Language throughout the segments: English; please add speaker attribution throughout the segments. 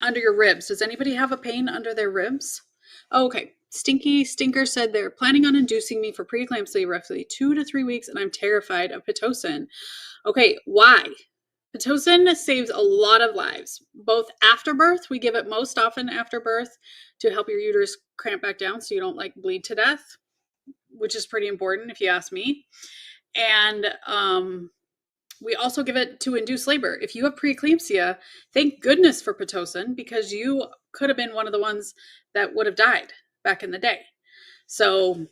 Speaker 1: under your ribs. Does anybody have a pain under their ribs? Oh, okay. Stinky Stinker said they're planning on inducing me for preeclampsia roughly 2 to 3 weeks, and I'm terrified of Pitocin. Okay, why? Pitocin saves a lot of lives, both after birth. We give it most often after birth to help your uterus cramp back down so you don't like bleed to death, which is pretty important if you ask me. And we also give it to induce labor. If you have preeclampsia, thank goodness for Pitocin, because you could have been one of the ones that would have died back in the day. So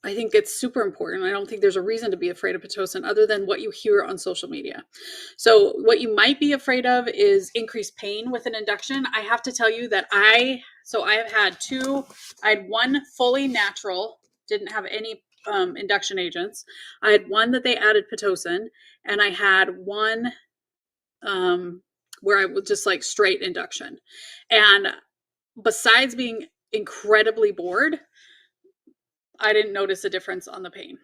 Speaker 1: I think it's super important. I don't think there's a reason to be afraid of Pitocin other than what you hear on social media. So what you might be afraid of is increased pain with an induction. I have to tell you that I have had I had one fully natural, didn't have any induction agents. I had one that they added Pitocin, and I had one where I was just like straight induction. And besides being incredibly bored, I didn't notice a difference on the pain.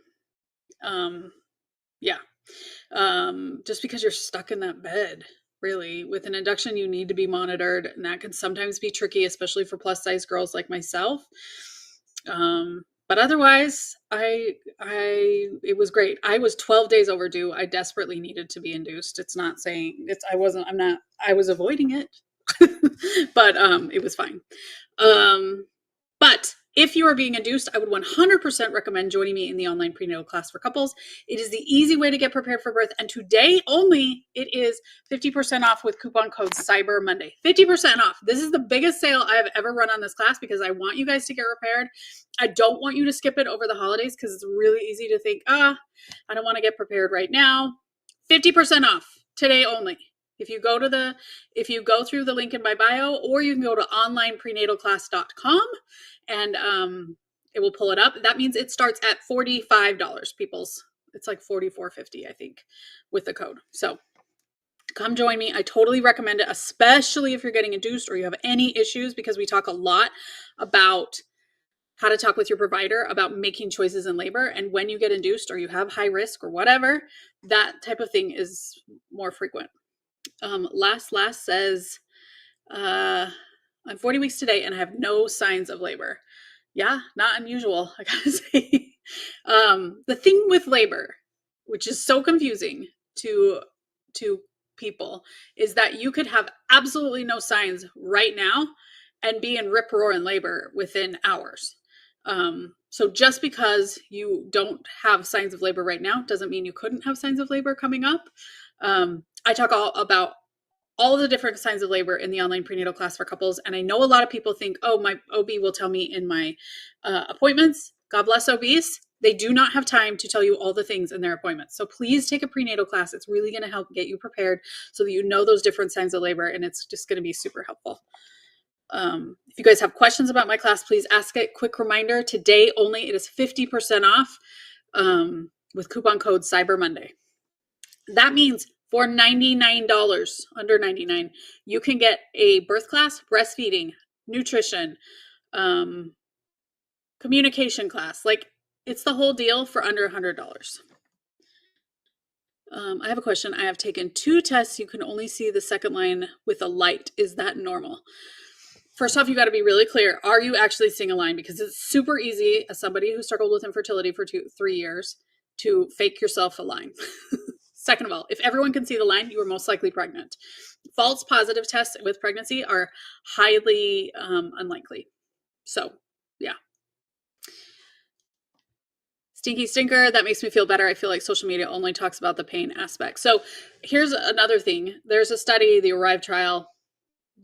Speaker 1: Just because you're stuck in that bed, really. With an induction, you need to be monitored, and that can sometimes be tricky, especially for plus size girls like myself. But otherwise, it was great. I was 12 days overdue. I desperately needed to be induced. It's not saying I was avoiding it, but it was fine. But if you are being induced, I would 100% recommend joining me in the online prenatal class for couples. It is the easy way to get prepared for birth. And today only, it is 50% off with coupon code CYBERMONDAY. 50% off. This is the biggest sale I have ever run on this class because I want you guys to get prepared. I don't want you to skip it over the holidays because it's really easy to think, I don't want to get prepared right now. 50% off today only. If you go through the link in my bio, or you can go to onlineprenatalclass.com and it will pull it up. That means it starts at $45, peoples. It's like $44.50, I think, with the code. So come join me. I totally recommend it, especially if you're getting induced or you have any issues, because we talk a lot about how to talk with your provider about making choices in labor. And when you get induced or you have high risk or whatever, that type of thing is more frequent. Last says, I'm 40 weeks today and I have no signs of labor. Yeah, not unusual, I gotta say. The thing with labor, which is so confusing to people, is that you could have absolutely no signs right now and be in rip-roaring labor within hours. So just because you don't have signs of labor right now doesn't mean you couldn't have signs of labor coming up. I talk about all the different signs of labor in the online prenatal class for couples. And I know a lot of people think, my OB will tell me in my appointments. God bless OBs. They do not have time to tell you all the things in their appointments. So please take a prenatal class. It's really going to help get you prepared so that you know those different signs of labor, and it's just going to be super helpful. If you guys have questions about my class, please ask it. Quick reminder, today only, it is 50% off with coupon code CYBERMONDAY. That means for $99, under $99, you can get a birth class, breastfeeding, nutrition, communication class. Like, it's the whole deal for under $100. I have a question. I have taken 2 tests. You can only see the second line with a light. Is that normal? First off, you got to be really clear. Are you actually seeing a line? Because it's super easy, as somebody who struggled with infertility for 3 years, to fake yourself a line. Second of all, if everyone can see the line, you are most likely pregnant. False positive tests with pregnancy are highly unlikely. So, yeah. Stinky Stinker, that makes me feel better. I feel like social media only talks about the pain aspect. So here's another thing. There's a study, the ARRIVE trial.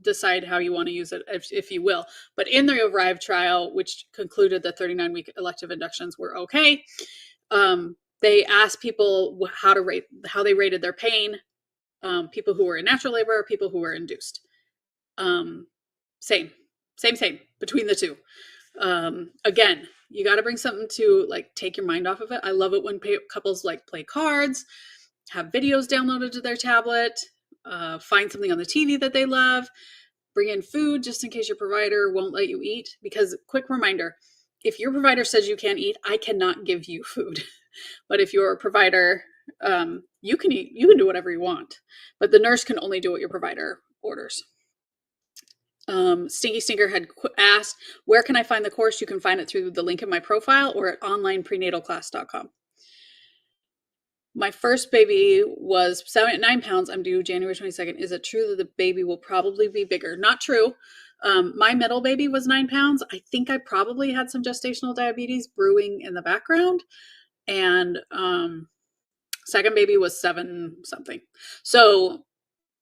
Speaker 1: Decide how you want to use it, if you will. But in the ARRIVE trial, which concluded that 39-week elective inductions were okay, they asked people how they rated their pain, people who were in natural labor, people who were induced. Same between the two. Again, you got to bring something to take your mind off of it. I love it when couples play cards, have videos downloaded to their tablet, find something on the TV that they love, bring in food just in case your provider won't let you eat. Because, quick reminder, if your provider says you can't eat, I cannot give you food. But if your provider, you can eat, you can do whatever you want. But the nurse can only do what your provider orders. Stinky Stinker had asked, where can I find the course? You can find it through the link in my profile or at onlineprenatalclass.com. My first baby was 9 pounds. I'm due January 22nd. Is it true that the baby will probably be bigger? Not true. My middle baby was 9 pounds. I think I probably had some gestational diabetes brewing in the background. And second baby was 7 something. So,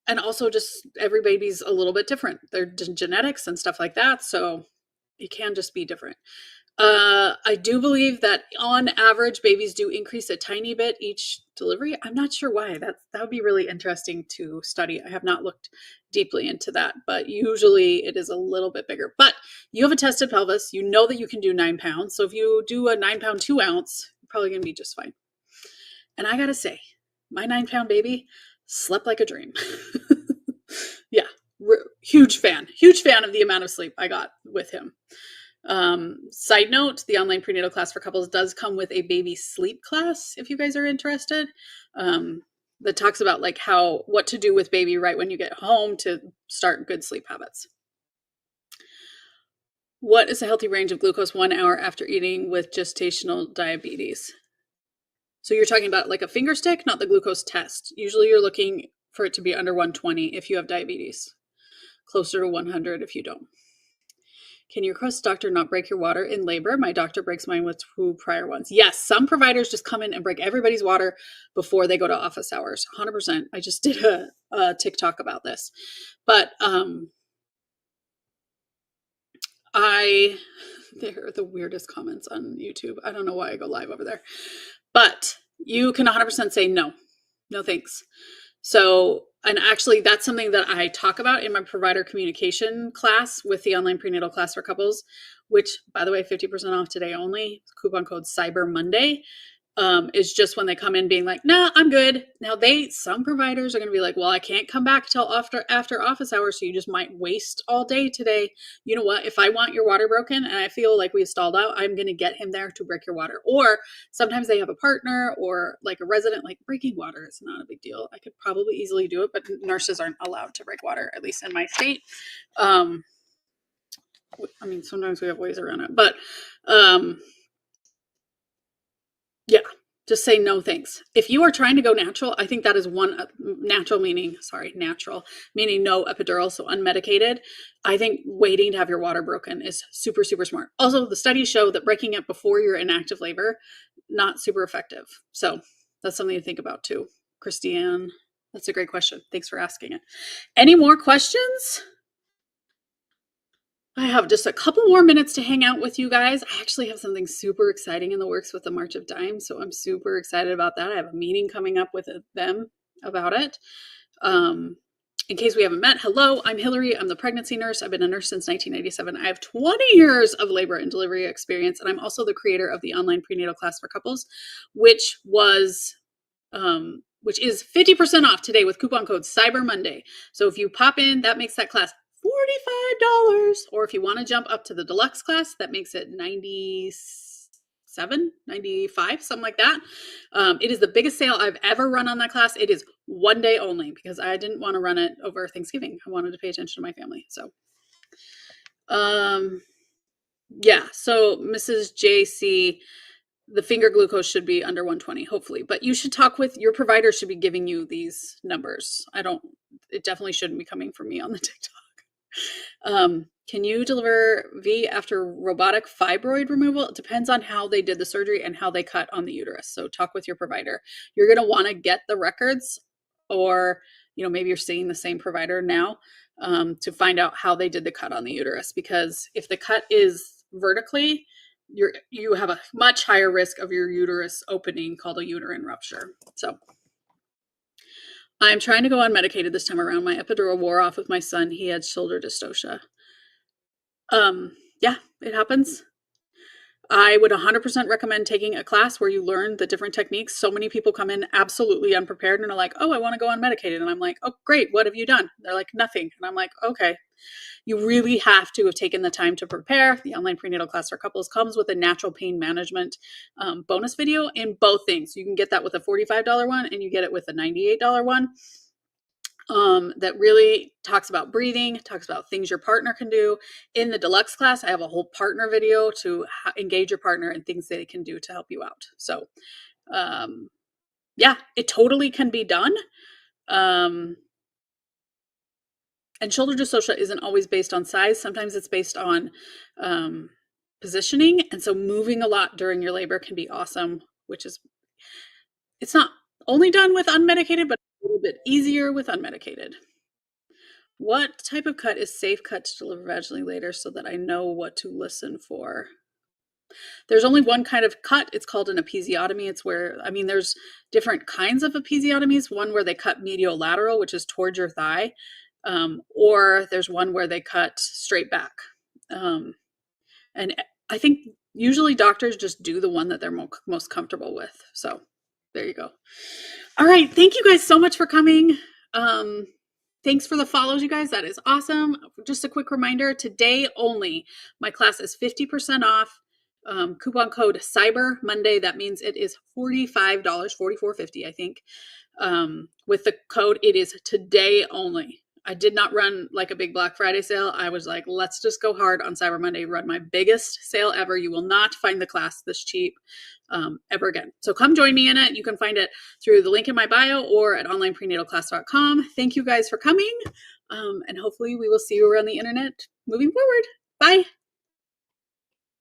Speaker 1: and also just every baby's a little bit different. They're genetics and stuff like that. So it can just be different. I do believe that on average, babies do increase a tiny bit each delivery. I'm not sure why. That would be really interesting to study. I have not looked deeply into that, but usually it is a little bit bigger. But you have a tested pelvis. You know that you can do 9 pounds. So if you do a 9 pound 2 ounce, you're probably going to be just fine. And I got to say, my 9 pound baby slept like a dream. Yeah, huge fan of the amount of sleep I got with him. Side note, the online prenatal class for couples does come with a baby sleep class if you guys are interested. That talks about like what to do with baby right when you get home to start good sleep habits. What is a healthy range of glucose 1 hour after eating with gestational diabetes? So you're talking about like a finger stick, not the glucose test. Usually you're looking for it to be under 120 if you have diabetes, closer to 100 if you don't. Can your request doctor not break your water in labor? My doctor breaks mine with 2 prior ones. Yes, some providers just come in and break everybody's water before they go to office hours. 100%. I just did a TikTok about this. But they're the weirdest comments on YouTube. I don't know why I go live over there. But you can 100% say no. No thanks. So, and actually that's something that I talk about in my provider communication class with the online prenatal class for couples, which by the way, 50% off today only, coupon code CYBERMONDAY, is just when they come in being like, nah, I'm good. Now some providers are going to be like, well, I can't come back till after office hours. So you just might waste all day today. You know what? If I want your water broken and I feel like we've stalled out, I'm going to get him there to break your water. Or sometimes they have a partner or like a resident, like breaking water is not a big deal. I could probably easily do it, but nurses aren't allowed to break water, at least in my state. I mean, sometimes we have ways around it, but, yeah, just say no thanks. If you are trying to go natural, I think that is one natural meaning no epidural, so unmedicated. I think waiting to have your water broken is super, super smart. Also, the studies show that breaking it before you're in active labor, not super effective. So that's something to think about too. Christiane, that's a great question. Thanks for asking it. Any more questions? I have just a couple more minutes to hang out with you guys. I actually have something super exciting in the works with the March of Dimes, so I'm super excited about that. I have a meeting coming up with them about it. In case we haven't met, hello, I'm Hillary. I'm the pregnancy nurse. I've been a nurse since 1997. I have 20 years of labor and delivery experience, and I'm also the creator of the online prenatal class for couples, which is 50% off today with coupon code CYBERMONDAY. So if you pop in, that makes that class $45. Or if you want to jump up to the deluxe class, that makes it $97, $95, something like that. It is the biggest sale I've ever run on that class. It is one day only because I didn't want to run it over Thanksgiving. I wanted to pay attention to my family. So, yeah. So Mrs. JC, the finger glucose should be under 120, hopefully, but you should talk with your provider, should be giving you these numbers. It definitely shouldn't be coming from me on the TikTok. Can you deliver V after robotic fibroid removal? It depends on how they did the surgery and how they cut on the uterus. So talk with your provider. You're going to want to get the records, or, maybe you're seeing the same provider now, to find out how they did the cut on the uterus, because if the cut is vertically, you have a much higher risk of your uterus opening, called a uterine rupture. So I'm trying to go unmedicated this time around. My epidural wore off with my son. He had shoulder dystocia. Yeah, it happens. I would 100% recommend taking a class where you learn the different techniques. So many people come in absolutely unprepared and are like, oh, I want to go unmedicated. And I'm like, oh, great. What have you done? They're like, nothing. And I'm like, okay. You really have to have taken the time to prepare. The online prenatal class for couples comes with a natural pain management bonus video in both things. You can get that with a $45 one and you get it with a $98 one. that really talks about breathing, talks about things your partner can do. In the deluxe class, I have a whole partner video to engage your partner and things they can do to help you out. So, yeah, it totally can be done. And shoulder dystocia isn't always based on size. Sometimes it's based on positioning. And so moving a lot during your labor can be awesome, which is, it's not only done with unmedicated, but a little bit easier with unmedicated. What type of cut is safe cut to deliver vaginally later so that I know what to listen for? There's only one kind of cut. It's called an episiotomy. It's where, I mean, there's different kinds of episiotomies. One where they cut mediolateral, which is towards your thigh, or there's one where they cut straight back. And I think usually doctors just do the one that they're most comfortable with. So there you go. All right. Thank you guys so much for coming. Thanks for the follows, you guys. That is awesome. Just a quick reminder, today only, my class is 50% off. Coupon code CYBERMONDAY. That means it is $45, $44.50, I think. With the code, it is today only. I did not run like a big Black Friday sale. I was like, let's just go hard on Cyber Monday, run my biggest sale ever. You will not find the class this cheap ever again. So come join me in it. You can find it through the link in my bio or at onlineprenatalclass.com. Thank you guys for coming. And hopefully we will see you around the internet moving forward. Bye.